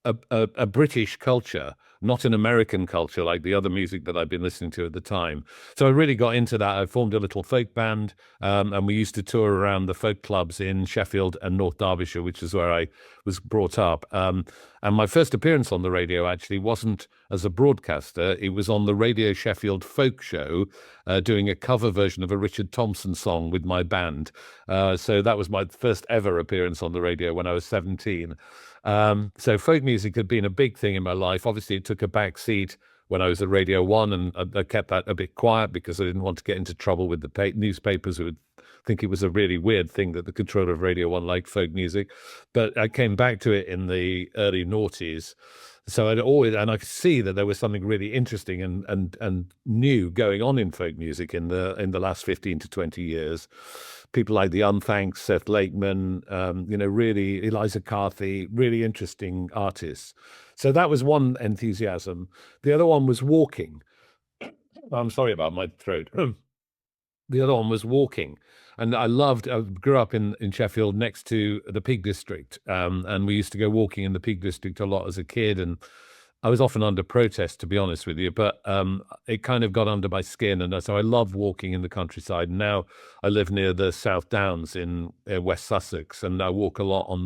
a British culture, not an American culture like the other music that I'd been listening to at the time. So I really got into that. I formed a little folk band, and we used to tour around the folk clubs in Sheffield and North Derbyshire, which is where I was brought up. And my first appearance on the radio actually wasn't as a broadcaster. It was on the Radio Sheffield Folk Show, doing a cover version of a Richard Thompson song with my band. So that was my first ever appearance on the radio when I was 17. So folk music had been a big thing in my life. Obviously, it took a back seat when I was at Radio 1, and I kept that a bit quiet because I didn't want to get into trouble with the newspapers who would think it was a really weird thing that the controller of Radio 1 liked folk music. But I came back to it in the early noughties. So I could see that there was something really interesting and new going on in folk music in the last 15 to 20 years. People like the Unthanked, Seth Lakeman, really Eliza Carthy, really interesting artists. So that was one enthusiasm. The other one was walking. I'm sorry about my throat. The other one was walking. And I grew up in Sheffield next to the Peak District. And we used to go walking in the Peak District a lot as a kid. And I was often under protest, to be honest with you, but it kind of got under my skin. And so I love walking in the countryside. Now I live near the South Downs in West Sussex, and I walk a lot on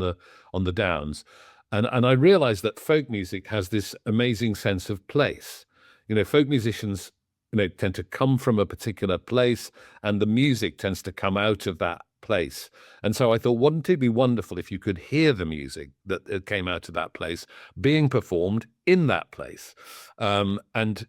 the Downs. And I realized that folk music has this amazing sense of place. Folk musicians tend to come from a particular place, and the music tends to come out of that place. And so I thought, wouldn't it be wonderful if you could hear the music that came out of that place being performed in that place? And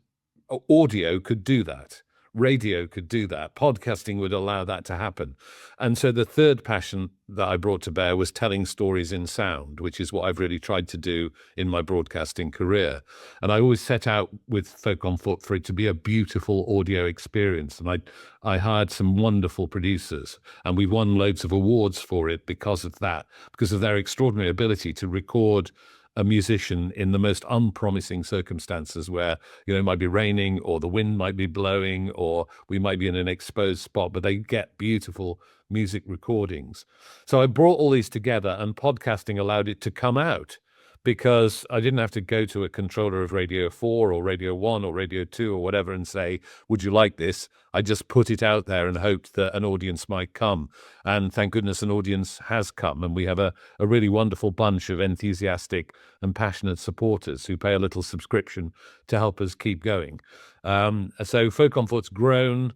audio could do that. Radio could do that. Podcasting would allow that to happen. And so the third passion that I brought to bear was telling stories in sound, which is what I've really tried to do in my broadcasting career. And I always set out with Folk on Foot for it to be a beautiful audio experience. And I hired some wonderful producers, and we won loads of awards for it because of that, because of their extraordinary ability to record a musician in the most unpromising circumstances where, it might be raining or the wind might be blowing or we might be in an exposed spot, but they get beautiful music recordings. So I brought all these together, and podcasting allowed it to come out because I didn't have to go to a controller of Radio 4 or Radio 1 or Radio 2 or whatever and say, would you like this? I just put it out there and hoped that an audience might come. And thank goodness an audience has come. And we have a really wonderful bunch of enthusiastic and passionate supporters who pay a little subscription to help us keep going. So Folk on Foot's grown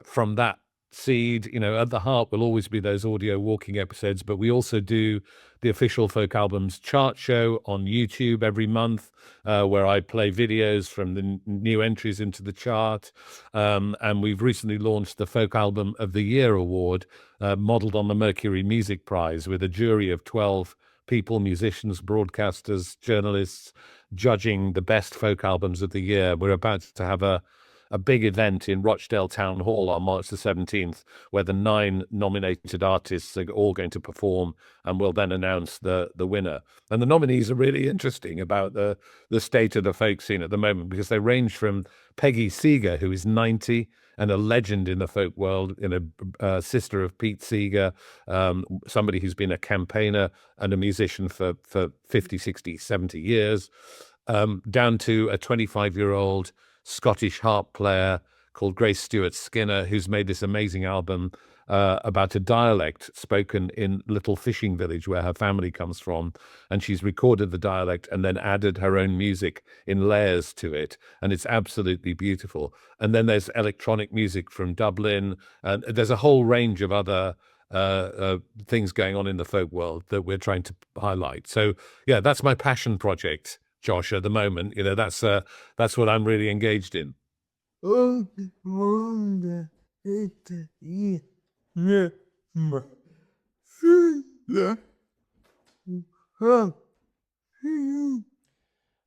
from that seed. At the heart will always be those audio walking episodes, but we also do the official Folk Albums chart show on YouTube every month, where I play videos from the new entries into the chart. And we've recently launched the Folk Album of the Year award, modeled on the Mercury Music Prize, with a jury of 12 people, musicians, broadcasters, journalists, judging the best folk albums of the year. We're about to have a big event in Rochdale Town Hall on March the 17th, where the 9 nominated artists are all going to perform, and we'll then announce the winner. And the nominees are really interesting about the state of the folk scene at the moment, because they range from Peggy Seeger, who is 90 and a legend in the folk world, a sister of Pete Seeger, somebody who's been a campaigner and a musician for 50, 60, 70 years, down to a 25-year-old Scottish harp player called Grace Stewart Skinner, who's made this amazing album about a dialect spoken in little fishing village where her family comes from. And she's recorded the dialect and then added her own music in layers to it. And it's absolutely beautiful. And then there's electronic music from Dublin. And there's a whole range of other things going on in the folk world that we're trying to highlight. So, yeah, that's my passion project, Josh, at the moment. That's what I'm really engaged in. I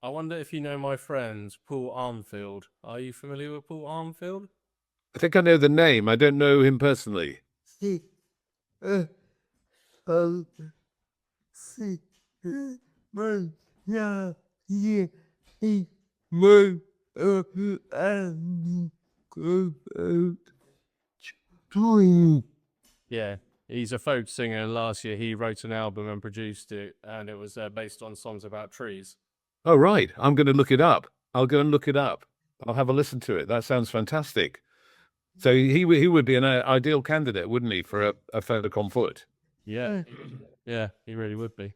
wonder if you know my friend, Paul Armfield. Are you familiar with Paul Armfield? I think I know the name. I don't know him personally. Yeah, he's a folk singer, and last year he wrote an album and produced it, and it was based on songs about trees. Oh, right. I'm going to look it up. I'll go and look it up. I'll have a listen to it. That sounds fantastic. So he would be an ideal candidate, wouldn't he, for a Folk on Foot? Yeah, yeah, he really would be.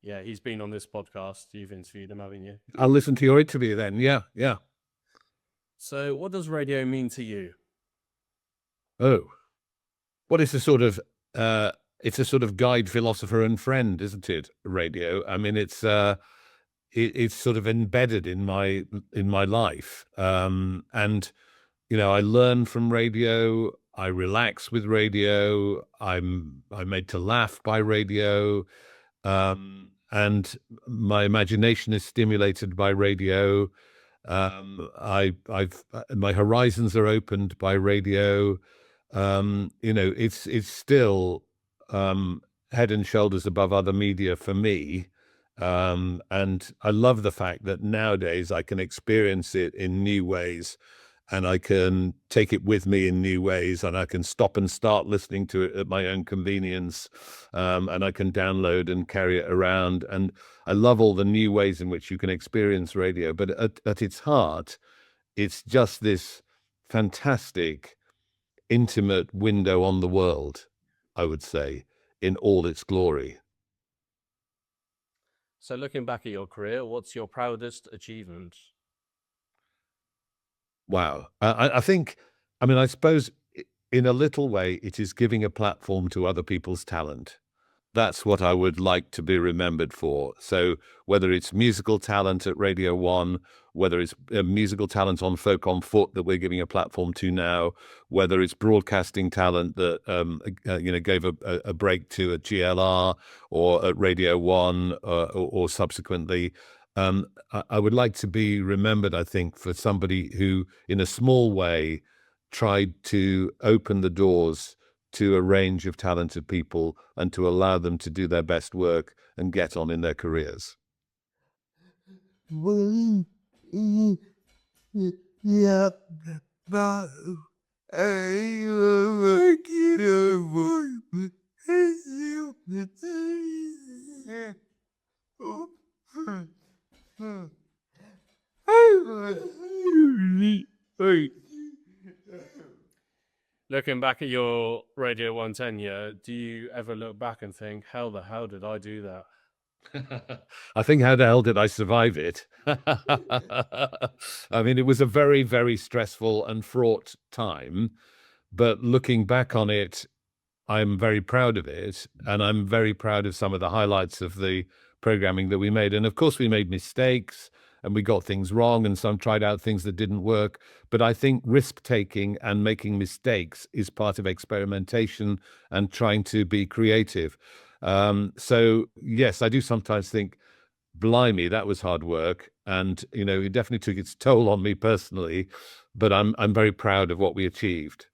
Yeah, he's been on this podcast. You've interviewed him, haven't you? I'll listen to your interview then. Yeah. So what does radio mean to you? Oh, well, it's a sort of guide, philosopher, and friend, isn't it? Radio. I mean, it's sort of embedded in my life, and I learn from radio. I relax with radio. I'm made to laugh by radio, and my imagination is stimulated by radio. My horizons are opened by radio. It's still head and shoulders above other media for me. And I love the fact that nowadays I can experience it in new ways, and I can take it with me in new ways, and I can stop and start listening to it at my own convenience, and I can download and carry it around. And I love all the new ways in which you can experience radio. But at its heart, it's just this fantastic, intimate window on the world, I would say, in all its glory. So looking back at your career, what's your proudest achievement? Wow. I think, I suppose in a little way, it is giving a platform to other people's talent. That's what I would like to be remembered for. So whether it's musical talent at Radio 1, whether it's musical talent on Folk on Foot that we're giving a platform to now, whether it's broadcasting talent that gave a break to at GLR or at Radio 1 or subsequently, I would like to be remembered, I think, for somebody who, in a small way, tried to open the doors to a range of talented people and to allow them to do their best work and get on in their careers. Looking back at your Radio 1 tenure, do you ever look back and think, how the hell did I do that? I think, how the hell did I survive it? I mean, it was a very, very stressful and fraught time, but looking back on it, I'm very proud of it, and I'm very proud of some of the highlights of the programming that we made. And of course, we made mistakes and we got things wrong, and some tried out things that didn't work. But I think risk-taking and making mistakes is part of experimentation and trying to be creative. So yes, I do sometimes think, blimey, that was hard work, and it definitely took its toll on me personally. But I'm very proud of what we achieved.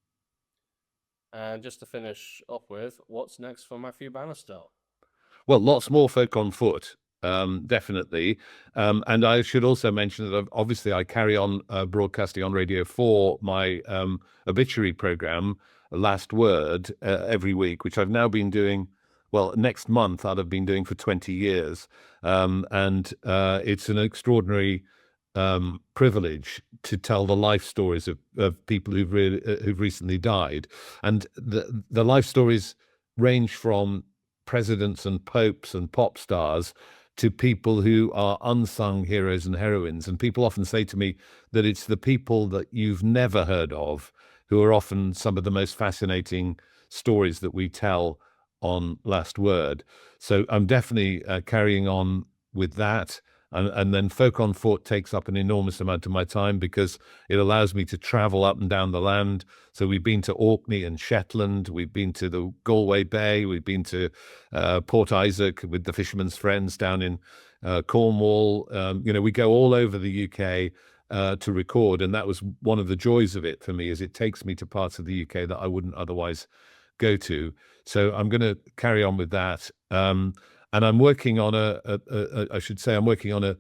And just to finish off with, what's next for Matthew Bannister? Well, lots more Folk on Foot, definitely. And I should also mention that obviously I carry on broadcasting on Radio 4 my obituary program, Last Word, every week, which I've now been doing. Well, next month I'll have been doing for 20 years. And it's an extraordinary privilege to tell the life stories of people who've recently died. And the life stories range from presidents and popes and pop stars to people who are unsung heroes and heroines. And people often say to me that it's the people that you've never heard of who are often some of the most fascinating stories that we tell on Last Word. So I'm definitely carrying on with that. And then Folk on Foot takes up an enormous amount of my time because it allows me to travel up and down the land. So we've been to Orkney and Shetland, we've been to the Galway Bay, we've been to Port Isaac with the Fisherman's Friends down in Cornwall. We go all over the UK to record, and that was one of the joys of it for me, is it takes me to parts of the UK that I wouldn't otherwise go to. So I'm going to carry on with that. And I'm working on I'm working on a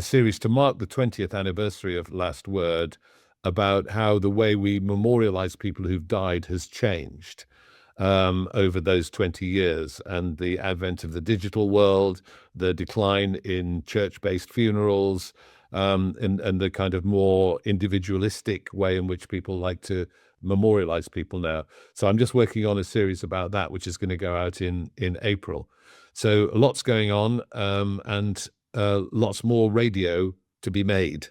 series to mark the 20th anniversary of Last Word, about how the way we memorialize people who've died has changed over those 20 years, and the advent of the digital world, the decline in church-based funerals, and the kind of more individualistic way in which people like to memorialize people now. So I'm just working on a series about that, which is going to go out in April. So lots going on, and lots more radio to be made.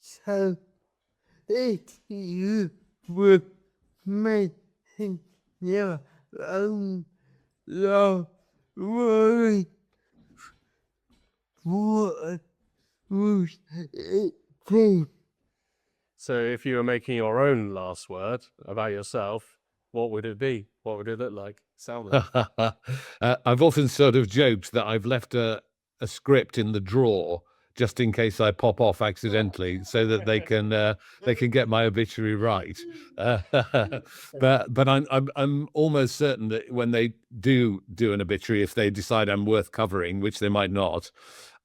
So, if you were making your own love story, what would it be? So if you were making your own last word about yourself, what would it be? What would it look like? Sound like? I've often sort of joked that I've left a script in the drawer just in case I pop off accidentally, so that they can get my obituary right. But I'm almost certain that when they do an obituary, if they decide I'm worth covering, which they might not,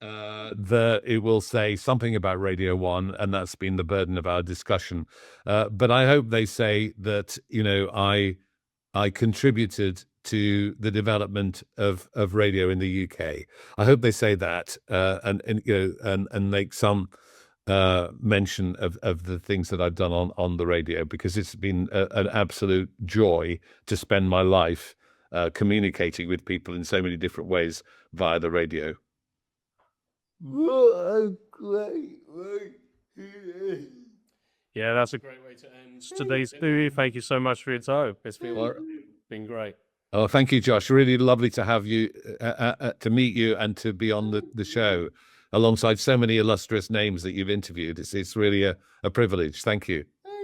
that it will say something about Radio 1, and that's been the burden of our discussion. But I hope they say that, you know, I contributed to the development of radio in the UK. I hope they say that, and you know, and make some mention of the things that I've done on the radio, because it's been an absolute joy to spend my life communicating with people in so many different ways via the radio. What a great way to end. Yeah, that's a great way to end today's interview. Thank you so much for your time. It's been great. Oh, thank you, Josh. Really lovely to have you, to meet you and to be on the show alongside so many illustrious names that you've interviewed. It's really a privilege. Thank you.